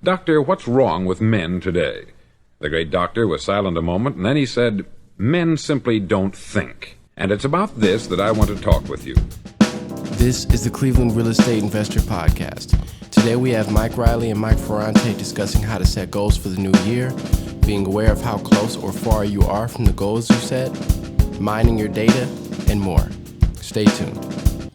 "Doctor, what's wrong with men today?" The great doctor was silent a moment, and then he said, "Men simply don't think." And it's about this that I want to talk with you. This is the Cleveland Real Estate Investor Podcast. Today we have Reilly and Mike Ferrante discussing how to set goals for the new year, being aware of how close or far you are from the goals you set, mining your data, and more. Stay tuned.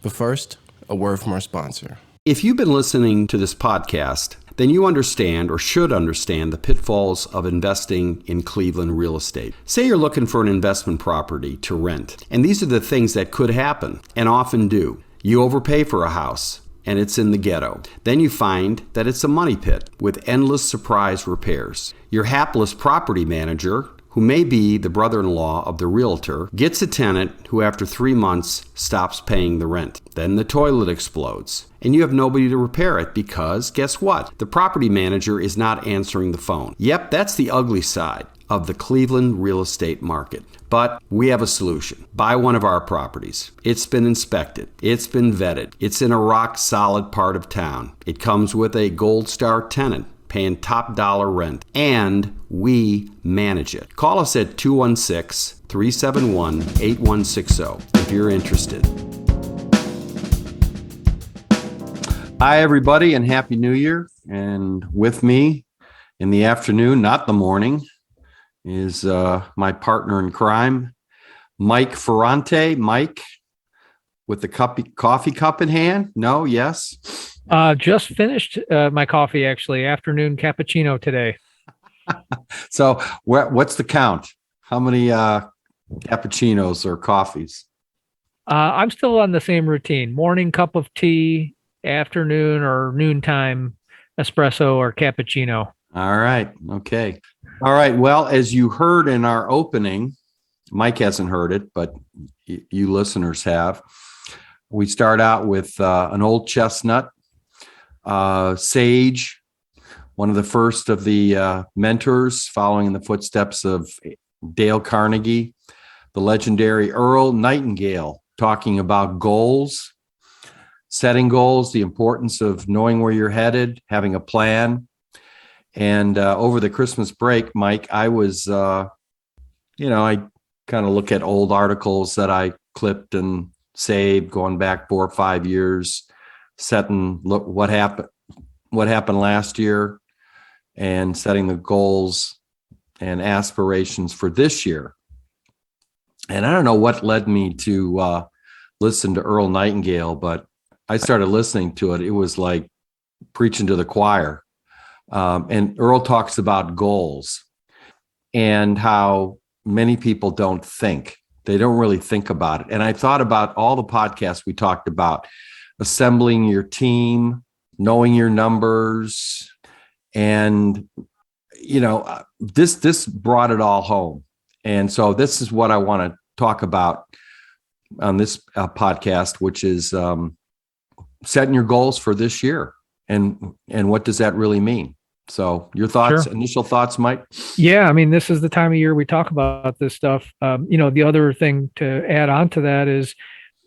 But first, a word from our sponsor. If you've been listening to this podcast, then you understand or should understand the pitfalls of investing in Cleveland real estate. Say you're looking for an investment property to rent, and these are the things that could happen and often do. You overpay for a house, and it's in the ghetto. Then you find that it's a money pit with endless surprise repairs. Your hapless property manager, who may be the brother-in-law of the realtor, gets a tenant who after 3 months stops paying the rent. Then the toilet explodes, and you have nobody to repair it because, guess what? The property manager is not answering the phone. Yep, that's the ugly side of the Cleveland real estate market. But we have a solution. Buy one of our properties. It's been inspected. It's been vetted. It's in a rock-solid part of town. It comes with a Gold Star tenant paying top dollar rent, and we manage it. Call us at 216-371-8160 if you're interested. Hi, everybody, and Happy New Year. And with me in the afternoon, not the morning, is my partner in crime, Mike Ferrante. Mike, with the coffee cup in hand? No? Yes? Just finished my coffee, actually. Afternoon cappuccino today. So what's the count? How many cappuccinos or coffees? I'm still on the same routine. Morning cup of tea, afternoon or noontime espresso or cappuccino. All right. Okay. All right. Well, as you heard in our opening, Mike hasn't heard it, but you listeners have. We start out with an old chestnut, Sage, one of the first of the mentors following in the footsteps of Dale Carnegie, the legendary Earl Nightingale, talking about goals, setting goals, the importance of knowing where you're headed, having a plan. And over the Christmas break, Mike, I was, I kind of look at old articles that I clipped and saved going back 4 or 5 years, look what happened last year, and setting the goals and aspirations for this year. And I don't know what led me to listen to Earl Nightingale, but I started listening to it. It was like preaching to the choir. And Earl talks about goals and how many people don't think. They don't really think about it. And I thought about all the podcasts we talked about, assembling your team, knowing your numbers. And, this brought it all home. And so this is what I want to talk about on this podcast, which is setting your goals for this year. And what does that really mean? So your thoughts, Sure. Initial thoughts, Mike? Yeah, I mean, this is the time of year we talk about this stuff. The other thing to add on to that is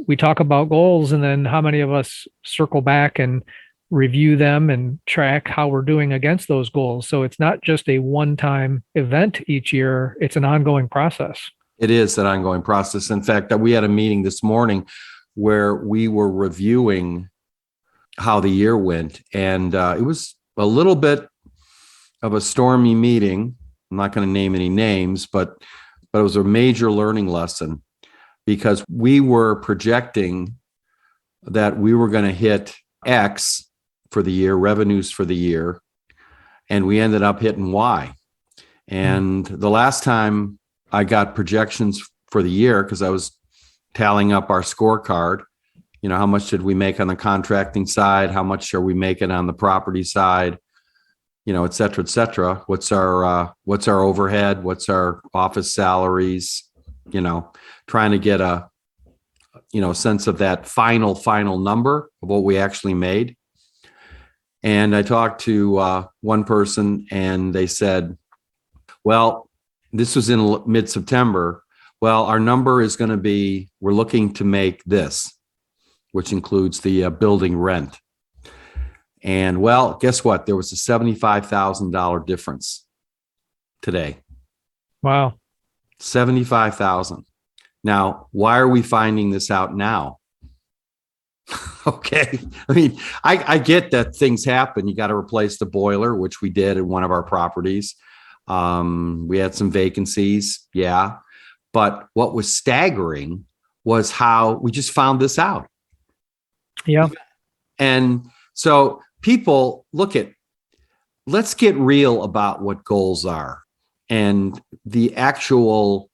we talk about goals, and then how many of us circle back and review them and track how we're doing against those goals. So it's not just a one-time event each year. It's an ongoing process. It is an ongoing process. In fact, we had a meeting this morning where we were reviewing how the year went, and it was a little bit of a stormy meeting. I'm not going to name any names, but it was a major learning lesson because we were projecting that we were going to hit X for the year, revenues for the year, and we ended up hitting Y. And the last time I got projections for the year, because I was tallying up our scorecard, how much did we make on the contracting side? How much are we making on the property side? Et cetera, et cetera. What's our overhead? What's our office salaries? Trying to get a sense of that final number of what we actually made. And I talked to one person, and they said, well, this was in mid-September. Well, our number is going to be, we're looking to make this, which includes the building rent. And well, guess what? There was a $75,000 difference today. Wow. 75,000. Now, why are we finding this out now? Okay. I mean, I get that things happen. You got to replace the boiler, which we did at one of our properties. We had some vacancies. Yeah. But what was staggering was how we just found this out. Yeah. And so people let's get real about what goals are and the actual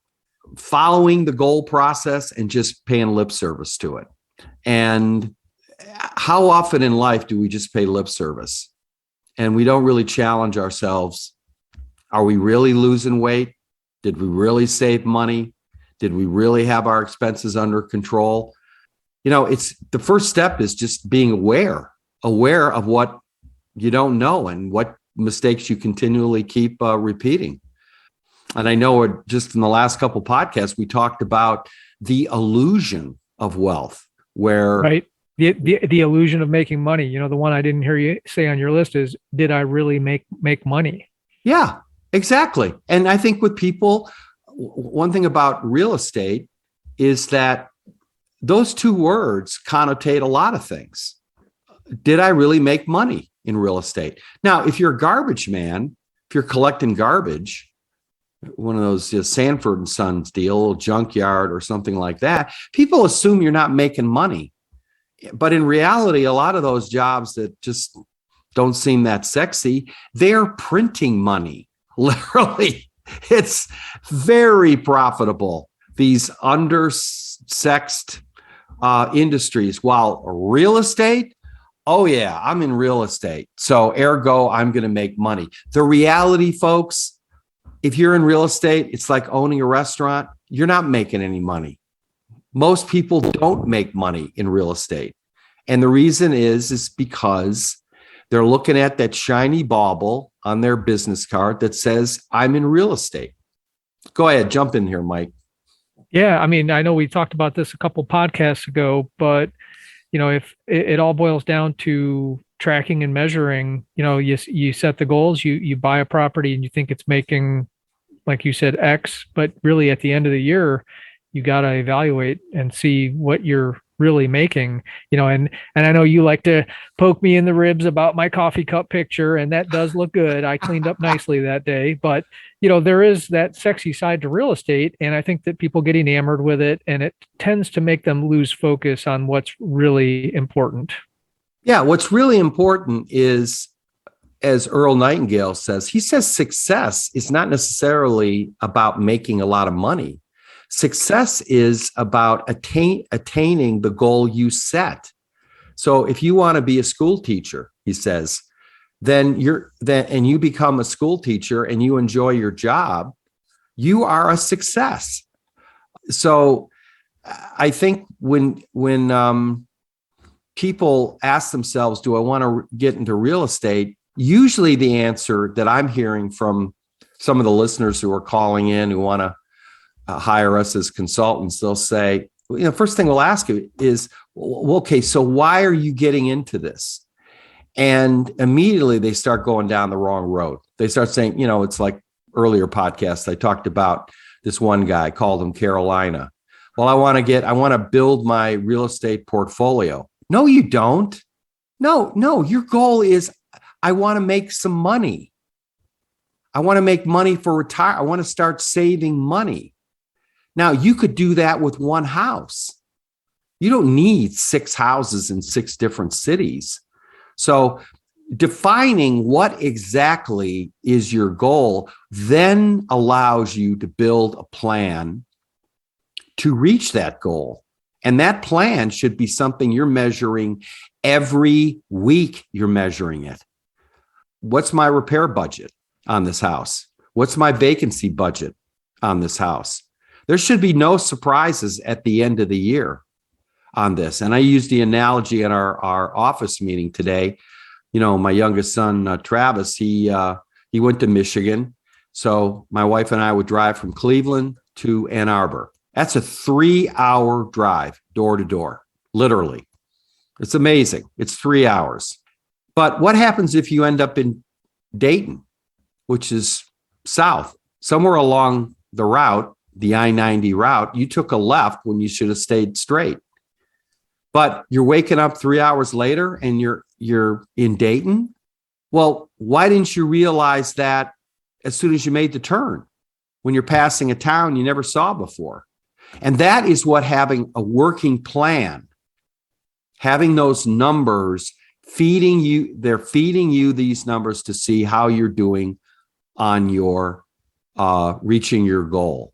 following the goal process and just paying lip service to it. And how often in life do we just pay lip service and we don't really challenge ourselves? Are we really losing weight? Did we really save money? Did we really have our expenses under control? It's the first step is just being aware of what you don't know and what mistakes you continually keep repeating. And I know just in the last couple podcasts, we talked about the illusion of wealth, where right. The illusion of making money. The one I didn't hear you say on your list is, did I really make money? Yeah, exactly. And I think with people, one thing about real estate is that those two words connotate a lot of things. Did I really make money in real estate? Now, if you're a garbage man, if you're collecting garbage, one of those Sanford and Sons deal, junkyard or something like that, people assume you're not making money. But in reality, a lot of those jobs that just don't seem that sexy, they're printing money. Literally, it's very profitable. These undersexed industries, while real estate, oh yeah, I'm in real estate. So ergo, I'm going to make money. The reality, folks, if you're in real estate, it's like owning a restaurant. You're not making any money. Most people don't make money in real estate. And the reason is because they're looking at that shiny bauble on their business card that says, I'm in real estate. Go ahead, jump in here, Mike. Yeah. I mean, I know we talked about this a couple podcasts ago, but if it all boils down to tracking and measuring, you set the goals, you buy a property and you think it's making, like you said, X, but really at the end of the year, you got to evaluate and see what you're really making, and I know you like to poke me in the ribs about my coffee cup picture, and that does look good. I cleaned up nicely that day, but there is that sexy side to real estate. And I think that people get enamored with it, and it tends to make them lose focus on what's really important. Yeah. What's really important is, as Earl Nightingale says, he says success is not necessarily about making a lot of money. Success is about attaining the goal you set. So if you want to be a school teacher, he says, then you become a school teacher and you enjoy your job, you are a success. So I think when people ask themselves, do I want to get into real estate? Usually the answer that I'm hearing from some of the listeners who are calling in who want to hire us as consultants, they'll say, first thing we'll ask you is, well, okay, so why are you getting into this? And immediately they start going down the wrong road. They start saying, it's like earlier podcasts, I talked about this one guy, called him Carolina. Well, I want to build my real estate portfolio. No, you don't. No, your goal is, I want to make some money. I want to make money for retire. I want to start saving money. Now, you could do that with one house. You don't need 6 houses in 6 different cities. So defining what exactly is your goal then allows you to build a plan to reach that goal. And that plan should be something you're measuring every week. You're measuring it. What's my repair budget on this house? What's my vacancy budget on this house? There should be no surprises at the end of the year on this. And I used the analogy in our office meeting today. My youngest son, Travis, he went to Michigan. So my wife and I would drive from Cleveland to Ann Arbor. That's a 3-hour drive, door to door, literally. It's amazing. It's 3 hours. But what happens if you end up in Dayton, which is south, somewhere along the route, the I-90 route, you took a left when you should have stayed straight. But you're waking up 3 hours later and you're in Dayton. Well, why didn't you realize that as soon as you made the turn, when you're passing a town you never saw before? And that is what having a working plan, having those numbers, they're feeding you these numbers to see how you're doing on your reaching your goal.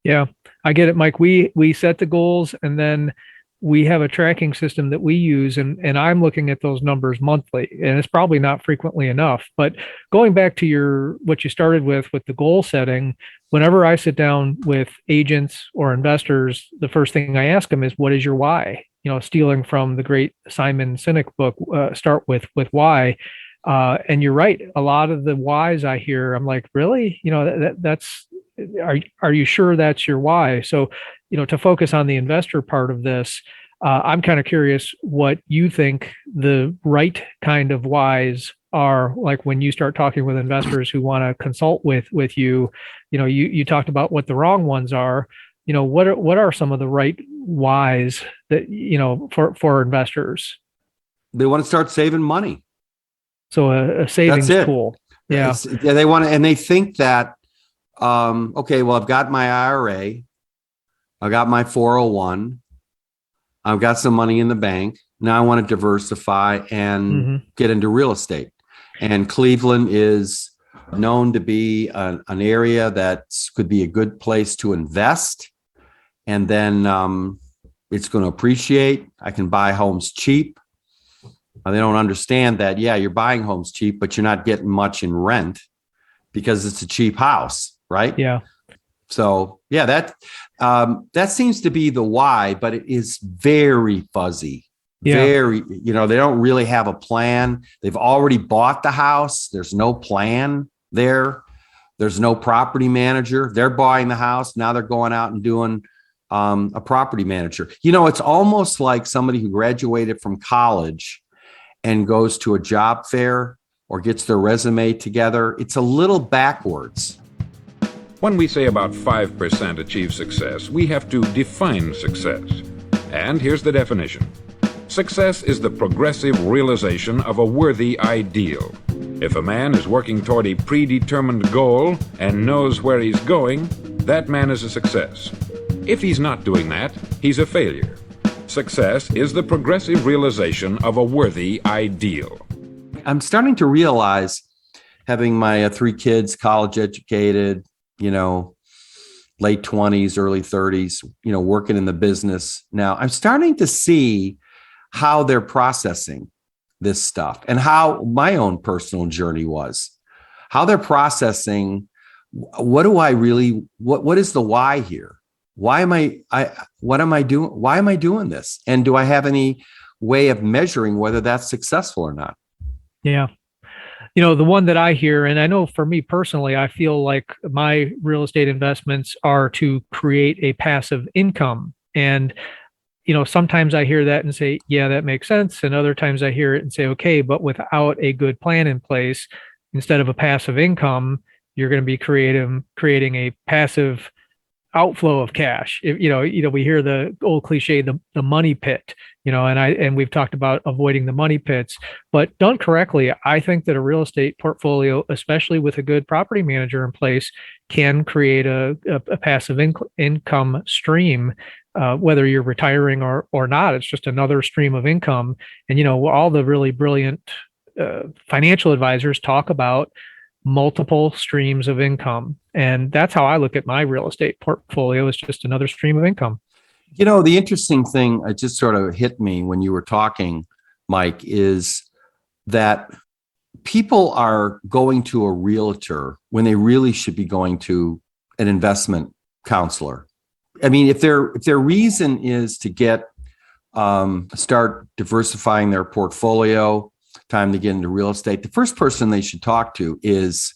Yeah, I get it, Mike. We set the goals, and then we have a tracking system that we use, and I'm looking at those numbers monthly, and it's probably not frequently enough. But going back to what you started with the goal setting, whenever I sit down with agents or investors, the first thing I ask them is, what is your why? Stealing from the great Simon Sinek book, start with why. And you're right. A lot of the whys I hear, I'm like, really? That's, are you sure that's your why? So, to focus on the investor part of this, I'm kind of curious what you think the right kind of whys are. Like when you start talking with investors who want to consult with you, you talked about what the wrong ones are. What are some of the right whys that, for investors? They want to start saving money. So a savings tool. Yeah. They want to, and they think that, okay, well, I've got my IRA, I got my 401, I've got some money in the bank. Now I want to diversify and get into real estate. And Cleveland is known to be an area that could be a good place to invest. And then it's going to appreciate. I can buy homes cheap. They don't understand that, yeah, you're buying homes cheap, but you're not getting much in rent because it's a cheap house, right? Yeah. So, yeah, that seems to be the why, but it is very fuzzy. Yeah. Very, they don't really have a plan. They've already bought the house. There's no plan there. There's no property manager. They're buying the house. Now they're going out and doing a property manager. It's almost like somebody who graduated from college and goes to a job fair or gets their resume together. It's a little backwards. When we say about 5% achieve success, we have to define success. And here's the definition. Success is the progressive realization of a worthy ideal. If a man is working toward a predetermined goal and knows where he's going, that man is a success. If he's not doing that, he's a failure. Success is the progressive realization of a worthy ideal. I'm starting to realize, having my 3 kids, college educated, late 20s, early 30s, working in the business now, I'm starting to see how they're processing this stuff and how my own personal journey was, how they're processing. What is the why here? What am I doing? Why am I doing this? And do I have any way of measuring whether that's successful or not? Yeah. The one that I hear, and I know for me personally, I feel like my real estate investments are to create a passive income. And, sometimes I hear that and say, yeah, that makes sense. And other times I hear it and say, okay, but without a good plan in place, instead of a passive income, you're going to be creating a passive outflow of cash. We hear the old cliche, the money pit, and we've talked about avoiding the money pits, but done correctly, I think that a real estate portfolio, especially with a good property manager in place, can create a passive income stream, whether you're retiring or not. It's just another stream of income. And, all the really brilliant financial advisors talk about multiple streams of income. And that's how I look at my real estate portfolio, is just another stream of income. The interesting thing that just sort of hit me when you were talking, Mike, is that people are going to a realtor when they really should be going to an investment counselor. I mean, if their reason is to start diversifying their portfolio, time to get into real estate, the first person they should talk to is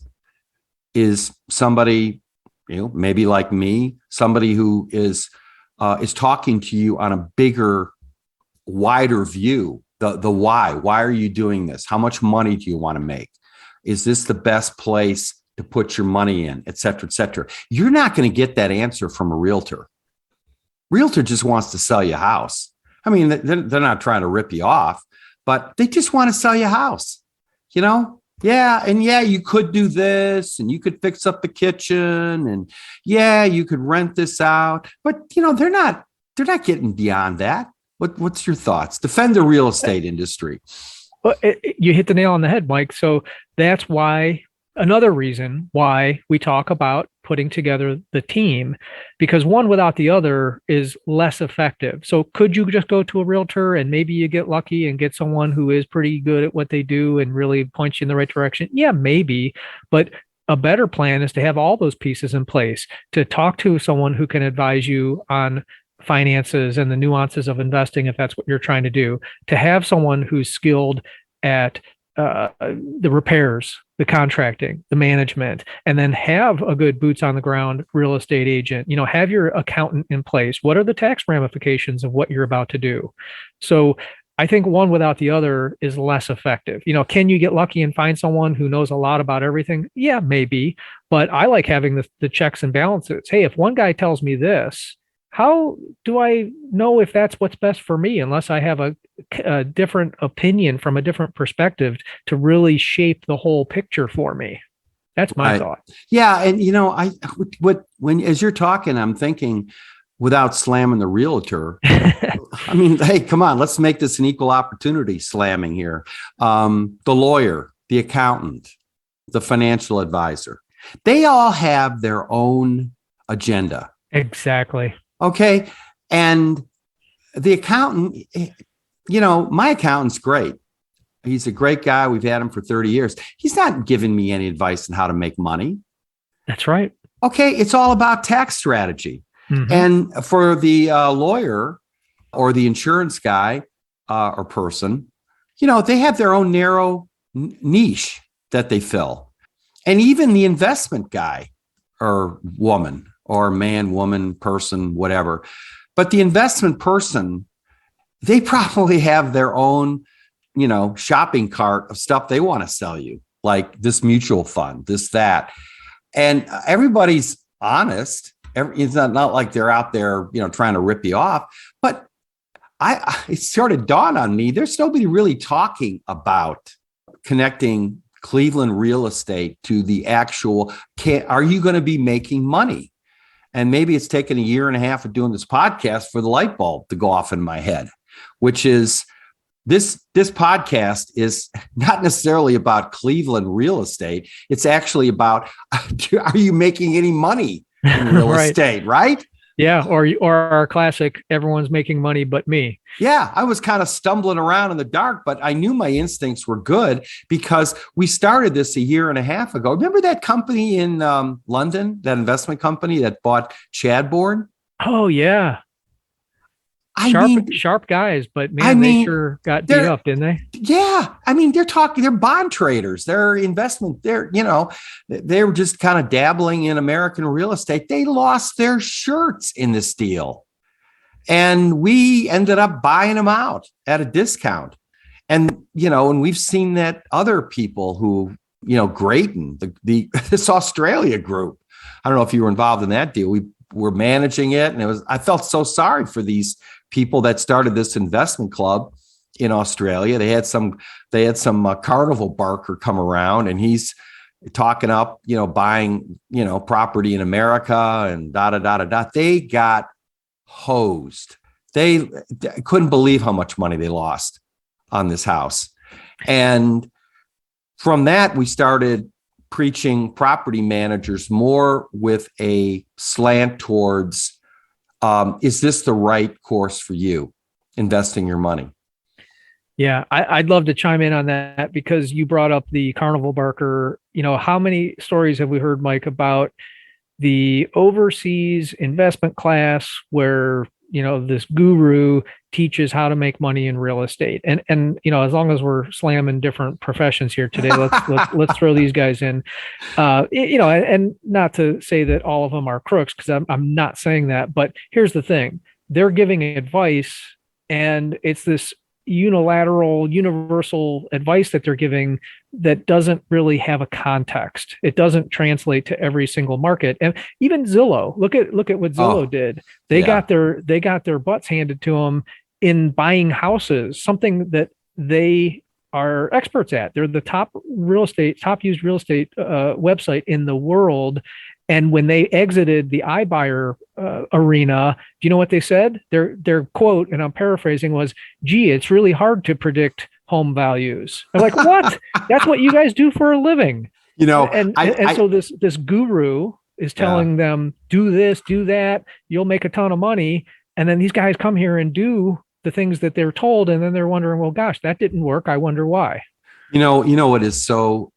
somebody, maybe like me, somebody who is talking to you on a bigger, wider view the why. Why are you doing this? How much money do you want to make? Is this the best place to put your money in, et cetera, et cetera? You're not going to get that answer from a realtor. Realtor just wants to sell you a house. I mean, they're not trying to rip you off, but they just want to sell you a house, you know? Yeah. And yeah, you could do this and you could fix up the kitchen and yeah, you could rent this out, but you know, they're not getting beyond that. What's your thoughts? Defend the real estate industry. Well, you hit the nail on the head, Mike. So that's why another reason why we talk about putting together the team, because one without the other is less effective. So could you just go to a realtor and maybe you get lucky and get someone who is pretty good at what they do and really points you in the right direction? Yeah, maybe. But a better plan is to have all those pieces in place, to talk to someone who can advise you on finances and the nuances of investing, if that's what you're trying to do, to have someone who's skilled at the repairs, the contracting, the management, and then have a good boots on the ground real estate agent, you know, have your accountant in place. What are the tax ramifications of what you're about to do? So I think one without the other is less effective. You know, can you get lucky and find someone who knows a lot about everything? Yeah, maybe. But I like having the checks and balances. Hey, if one guy tells me this, how do I know if that's what's best for me unless I have a different opinion from a different perspective to really shape the whole picture for me? That's my thought. Yeah. And, you know, as you're talking, I'm thinking without slamming the realtor, I mean, hey, come on, let's make this an equal opportunity slamming here. The lawyer, the accountant, the financial advisor, they all have their own agenda. Exactly. Okay. And the accountant, you know, my accountant's great. He's a great guy. We've had him for 30 years. He's not giving me any advice on how to make money. That's right. Okay. It's all about tax strategy. Mm-hmm. And for the lawyer or the insurance guy or person, you know, they have their own narrow niche that they fill. And even the investment guy or woman, or man, woman, person, whatever. But the investment person, they probably have their own, you know, shopping cart of stuff they want to sell you, like this mutual fund, this, that. And everybody's honest. It's not like they're out there, you know, trying to rip you off. But it sort of dawned on me, there's nobody really talking about connecting Cleveland real estate to the actual, are you going to be making money? And maybe it's taken a year and a half of doing this podcast for the light bulb to go off in my head, which is this podcast is not necessarily about Cleveland real estate. It's actually about, are you making any money in real Right. estate, right? Yeah. Or our classic, everyone's making money but me. Yeah, I was kind of stumbling around in the dark, but I knew my instincts were good because we started this a year and a half ago. Remember that company in London, that investment company that bought Chadbourne? Oh, yeah. Sharp guys, but man, they sure got beat up, didn't they? Yeah. I mean, they're bond traders. They're investment. They were just kind of dabbling in American real estate. They lost their shirts in this deal. And we ended up buying them out at a discount. And, you know, and we've seen that other people who, you know, Grayton, this Australia group. I don't know if you were involved in that deal. We were managing it. And I felt so sorry for these people that started this investment club in Australia. They had some carnival barker come around and he's talking up, you know, buying, you know, property in America and They got hosed. They couldn't believe how much money they lost on this house. And from that, we started preaching property managers more with a slant towards, is this the right course for you, investing your money? Yeah, I'd love to chime in on that because you brought up the carnival barker. You know, how many stories have we heard, Mike, about the overseas investment class where, you know, this guru teaches how to make money in real estate? And you know, as long as we're slamming different professions here today, let's throw these guys in. You know, and not to say that all of them are crooks, because I'm not saying that, but here's the thing: they're giving advice, and it's this unilateral, universal advice that they're giving that doesn't really have a context. It doesn't translate to every single market. And even Zillow, look at what Zillow did. They got their butts handed to them in buying houses, something that they are experts at. They're the top used real estate website in the world. And when they exited the iBuyer arena, do you know what they said? Their quote, and I'm paraphrasing, was, "Gee, it's really hard to predict home values." I'm like, what? That's what you guys do for a living. And so this guru is telling them, do this, do that, you'll make a ton of money. And then these guys come here and do the things that they're told, and then they're wondering, well, gosh, that didn't work. I wonder why. You know what is so,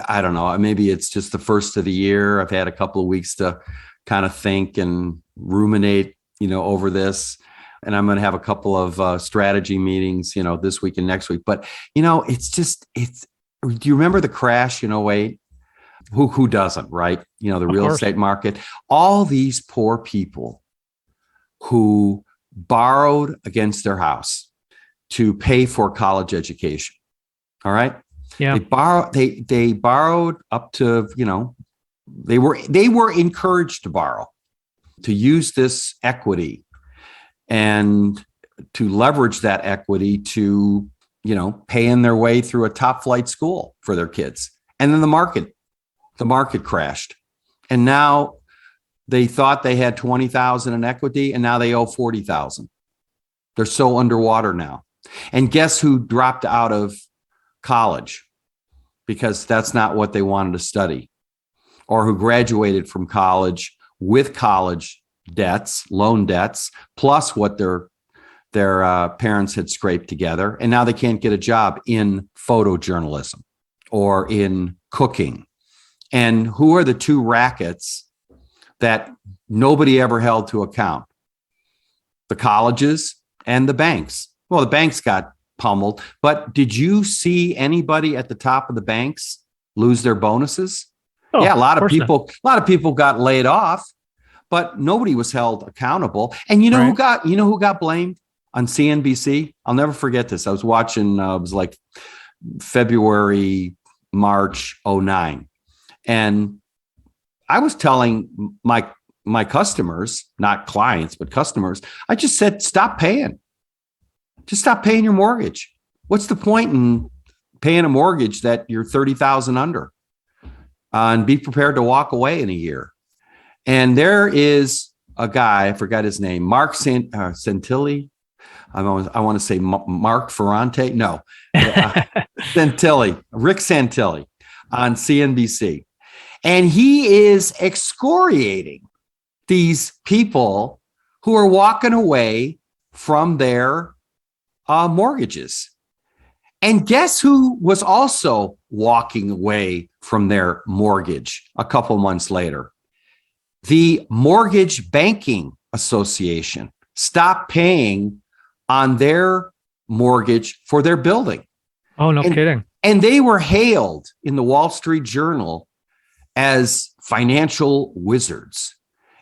I don't know, maybe it's just the first of the year. I've had a couple of weeks to kind of think and ruminate, over this. And I'm going to have a couple of strategy meetings, this week and next week. But, do you remember the crash in 2008? Who doesn't, right? The real estate market, all these poor people who borrowed against their house to pay for college education. All right. Yeah. They borrowed up to, they were encouraged to borrow, to use this equity and to leverage that equity to, paying their way through a top flight school for their kids. And then the market crashed. And now they thought they had 20,000 in equity, and now they owe 40,000. They're so underwater now. And guess who dropped out of college because that's not what they wanted to study, or who graduated from college with college debts, loan debts, plus what their parents had scraped together. And now they can't get a job in photojournalism or in cooking. And who are the two rackets that nobody ever held to account? The colleges and the banks. Well, the banks got pummeled, but did you see anybody at the top of the banks lose their bonuses? A lot of people got laid off, but nobody was held accountable. And who got blamed on CNBC? I'll never forget this. I was watching, it was like February, March 2009. And I was telling my customers, not clients, but customers, I just said, stop paying. Just stop paying your mortgage. What's the point in paying a mortgage that you're 30,000 under? And be prepared to walk away in a year. And there is a guy, I forgot his name, Mark Santilli. I want to say Mark Ferrante. No, Santilli, Rick Santilli on CNBC. And he is excoriating these people who are walking away from their mortgages. And guess who was also walking away from their mortgage a couple months later? The Mortgage Banking Association stopped paying on their mortgage for their building. Oh, no kidding. And they were hailed in the Wall Street Journal as financial wizards.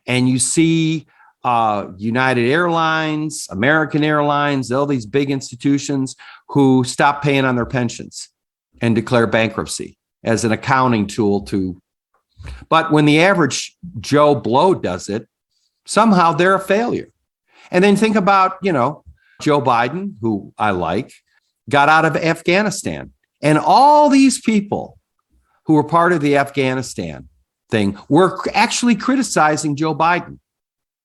And you see United Airlines, American Airlines, all these big institutions who stop paying on their pensions and declare bankruptcy as an accounting tool but when the average Joe Blow does it, somehow they're a failure. And then think about, Joe Biden, who I like, got out of Afghanistan. And all these people who were part of the Afghanistan thing were actually criticizing Joe Biden.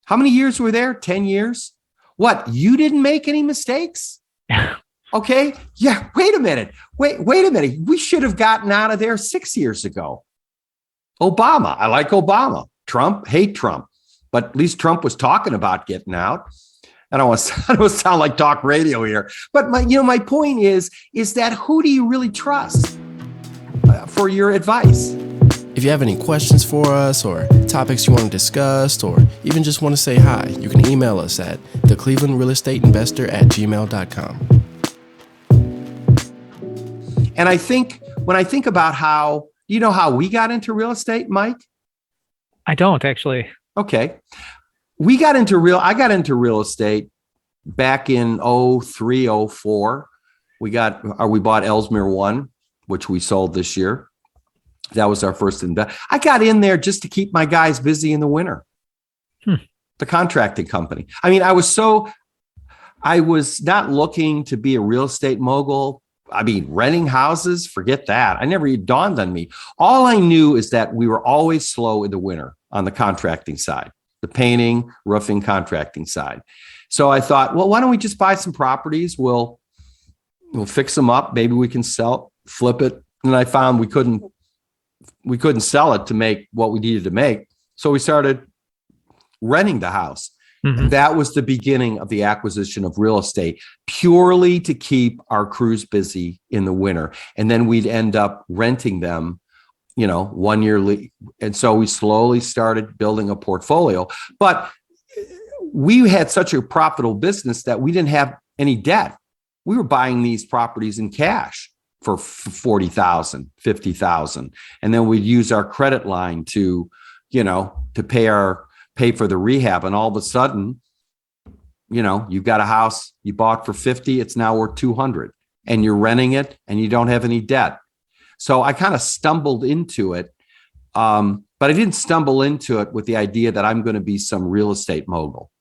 How many years were there? 10 years? What? You didn't make any mistakes? Okay. Yeah. Wait a minute. Wait a minute. We should have gotten out of there 6 years ago. Obama. I like Obama. Trump, hate Trump. But at least Trump was talking about getting out. I don't want to sound like talk radio here. But my point is that who do you really trust for your advice? If you have any questions for us or topics you want to discuss or even just want to say hi, you can email us at theclevelandrealestateinvestor@gmail.com. And I think when I think about how we got into real estate, Mike? I don't actually. Okay. I got into real estate back in 2003, 2004 We bought Ellesmere One, which we sold this year. That was our first investment. I got in there just to keep my guys busy in the winter. The contracting company. I mean, I was not looking to be a real estate mogul. I mean, renting houses, forget that. I never even dawned on me. All I knew is that we were always slow in the winter on the contracting side, the painting, roofing, contracting side. So I thought, well, why don't we just buy some properties? We'll fix them up. Maybe we can flip it. And I found we couldn't sell it to make what we needed to make. So we started renting the house. Mm-hmm. That was the beginning of the acquisition of real estate, purely to keep our crews busy in the winter. And then we'd end up renting them, 1 year. And so we slowly started building a portfolio. But we had such a profitable business that we didn't have any debt. We were buying these properties in cash for $40,000, $50,000. And then we'd use our credit line to pay for the rehab. And all of a sudden, you've got a house you bought for 50, it's now worth 200, and you're renting it and you don't have any debt. So I kind of stumbled into it. But I didn't stumble into it with the idea that I'm going to be some real estate mogul.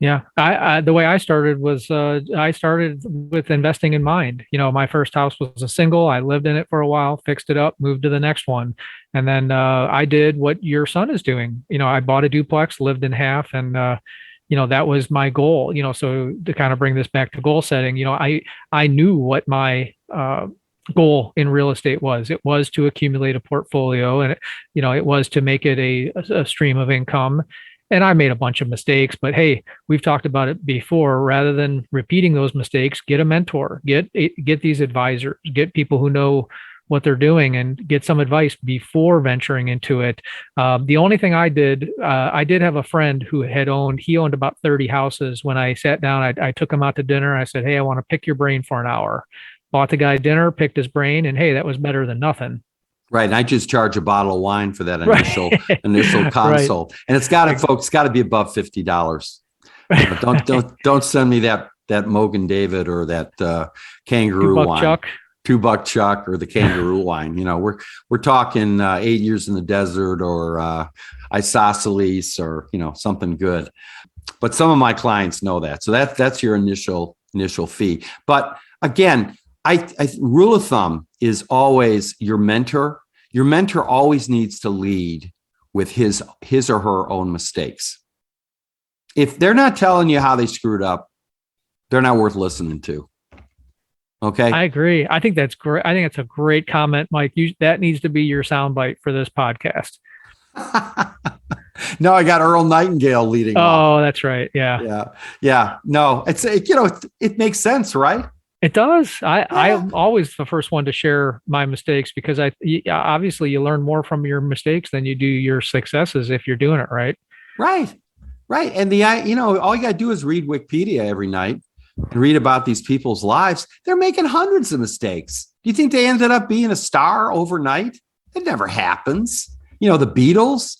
Yeah. I the way I started was I started with investing in mind. My first house was a single. I lived in it for a while, fixed it up, moved to the next one. And then I did what your son is doing. I bought a duplex, lived in half, and that was my goal. So to kind of bring this back to goal setting, I knew what my goal in real estate was. It was to accumulate a portfolio, and it was to make it a stream of income. And I made a bunch of mistakes, but hey, we've talked about it before. Rather than repeating those mistakes, get a mentor, get these advisors, get people who know what they're doing, and get some advice before venturing into it. The only thing I did have a friend who owned about 30 houses. When I sat down, I took him out to dinner. I said, hey, I want to pick your brain for an hour. Bought the guy dinner, picked his brain, and hey, that was better than nothing. Right. And I just charge a bottle of wine for that initial consult. Right. And it's got to be above $50. Don't send me that Mogan David or that kangaroo wine. $2 Chuck or the kangaroo wine. We're talking 8 years in the desert or isosceles or something good. But some of my clients know that. So that's your initial fee. But again, I rule of thumb is always your mentor. Your mentor always needs to lead with his or her own mistakes. If they're not telling you how they screwed up, they're not worth listening to. Okay. I agree. I think that's great. I think it's a great comment, Mike. That needs to be your soundbite for this podcast. No, I got Earl Nightingale leading off. Oh, that's right. Yeah. No, it makes sense, right? It does. I'm always the first one to share my mistakes because obviously you learn more from your mistakes than you do your successes if you're doing it right. Right. And all you got to do is read Wikipedia every night and read about these people's lives. They're making hundreds of mistakes. Do you think they ended up being a star overnight? It never happens. The Beatles,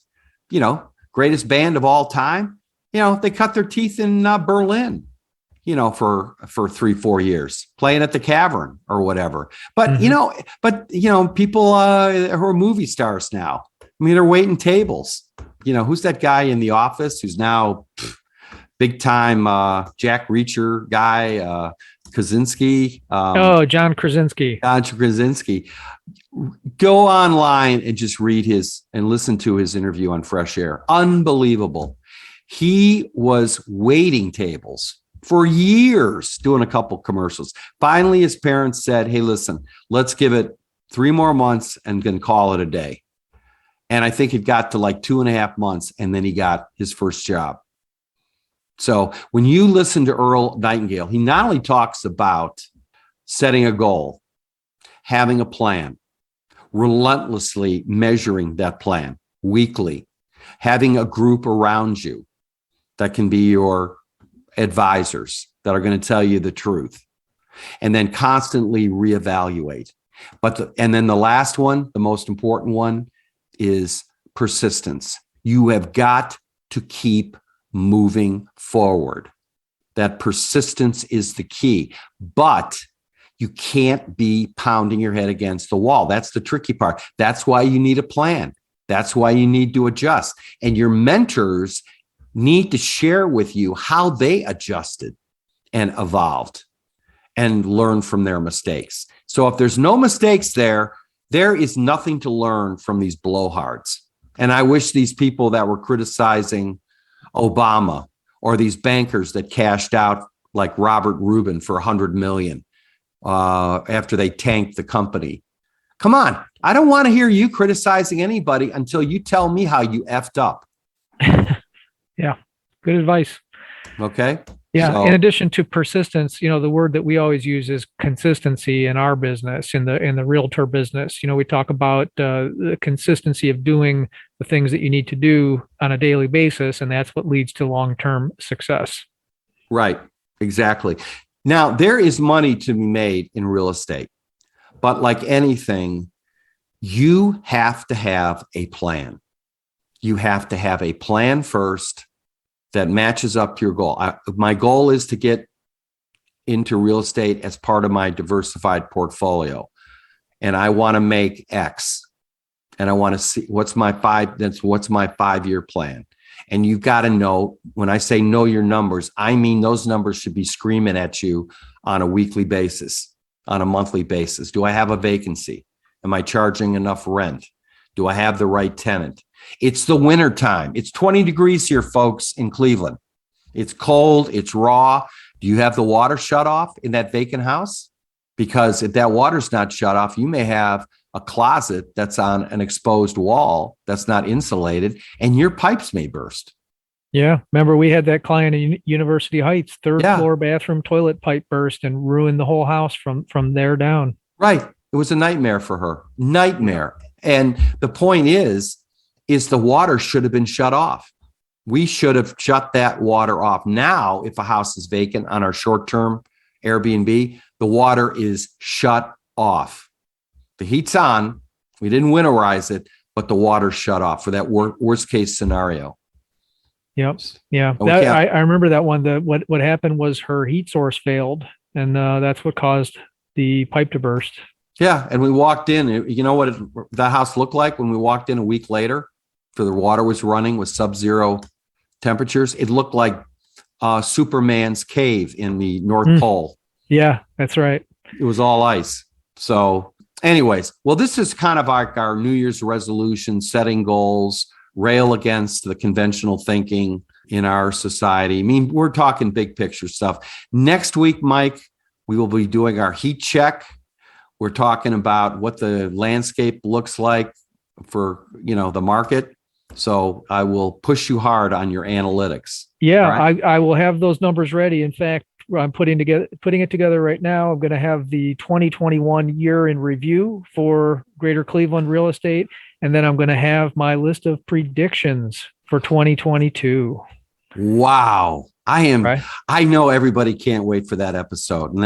greatest band of all time. They cut their teeth in Berlin. For 3-4 years, playing at the Cavern or whatever. But, people who are movie stars now, they're waiting tables. Who's that guy in The Office who's now big time Jack Reacher guy, Krasinski? John Krasinski. John Krasinski. Go online and just read and listen to his interview on Fresh Air. Unbelievable. He was waiting tables for years, doing a couple commercials. Finally, his parents said, hey, listen, let's give it 3 more months and then call it a day. And I think it got to like 2.5 months, and then he got his first job. So when you listen to Earl Nightingale, he not only talks about setting a goal, having a plan, relentlessly measuring that plan weekly, having a group around you that can be your advisors that are going to tell you the truth, and then constantly reevaluate. And then the last one, the most important one, is persistence. You have got to keep moving forward. That persistence is the key, but You can't be pounding your head against the wall. That's the tricky part. That's why you need a plan. That's why you need to adjust. And your mentors need to share with you how they adjusted and evolved and learn from their mistakes. So if there's no mistakes there is nothing to learn from these blowhards. And I wish these people that were criticizing Obama or these bankers that cashed out like Robert Rubin for $100 million after they tanked the company. Come on. I don't want to hear you criticizing anybody until you tell me how you effed up. Yeah. Good advice. Okay. Yeah. So, in addition to persistence, the word that we always use is consistency in our business, in the realtor business. We talk about the consistency of doing the things that you need to do on a daily basis, and that's what leads to long-term success. right. Exactly. Now, there is money to be made in real estate, but like anything, you have to have a plan. You have to have a plan first that matches up to your goal. My goal is to get into real estate as part of my diversified portfolio. And I want to make X. And I want to see what's my 5-year plan. And you've got to know, when I say know your numbers, I mean those numbers should be screaming at you on a weekly basis, on a monthly basis. Do I have a vacancy? Am I charging enough rent? Do I have the right tenant? It's the winter time. It's 20 degrees here, folks, in Cleveland. It's cold. It's raw. Do you have the water shut off in that vacant house? Because if that water's not shut off, you may have a closet that's on an exposed wall that's not insulated, and your pipes may burst. Yeah. Remember, we had that client in University Heights, third Yeah. floor bathroom toilet pipe burst and ruined the whole house from there down. Right. It was a nightmare for her. Nightmare. And the point is the water should have been shut off. We should have shut that water off. Now, if a house is vacant on our short-term Airbnb, the water is shut off. The heat's on. We didn't winterize it, but the water's shut off for that worst case scenario. Yep. Yeah. Okay. I remember that one. What happened was her heat source failed, and that's what caused the pipe to burst. Yeah. And we walked in. You know what that house looked like when we walked in a week later? For the water was running with sub-zero temperatures. It looked like Superman's cave in the North Pole. Yeah, that's right. It was all ice. So anyways, well, this is kind of like our New Year's resolution, setting goals, rail against the conventional thinking in our society. I mean, we're talking big picture stuff. Next week, Mike, we will be doing our heat check. We're talking about what the landscape looks like for, the market. So I will push you hard on your analytics. Yeah, right? I will have those numbers ready. In fact, I'm putting it together right now. I'm going to have the 2021 year in review for Greater Cleveland real estate. And then I'm going to have my list of predictions for 2022. Wow. Right? I know everybody can't wait for that episode, and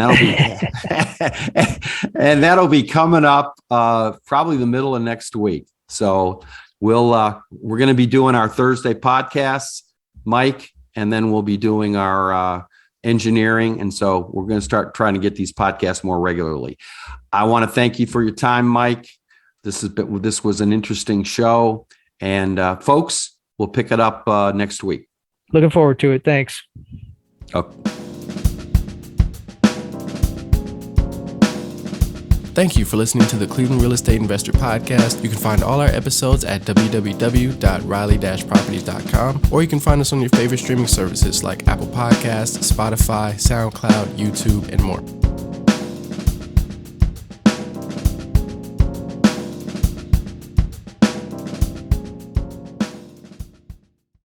that'll be coming up probably the middle of next week. So we're going to be doing our Thursday podcasts, Mike, and then we'll be doing our engineering. And so we're going to start trying to get these podcasts more regularly. I want to thank you for your time, Mike. This was an interesting show, and folks, we'll pick it up next week. Looking forward to it. Thanks. Okay. Thank you for listening to the Cleveland Real Estate Investor Podcast. You can find all our episodes at www.reilly-properties.com, or you can find us on your favorite streaming services like Apple Podcasts, Spotify, SoundCloud, YouTube, and more.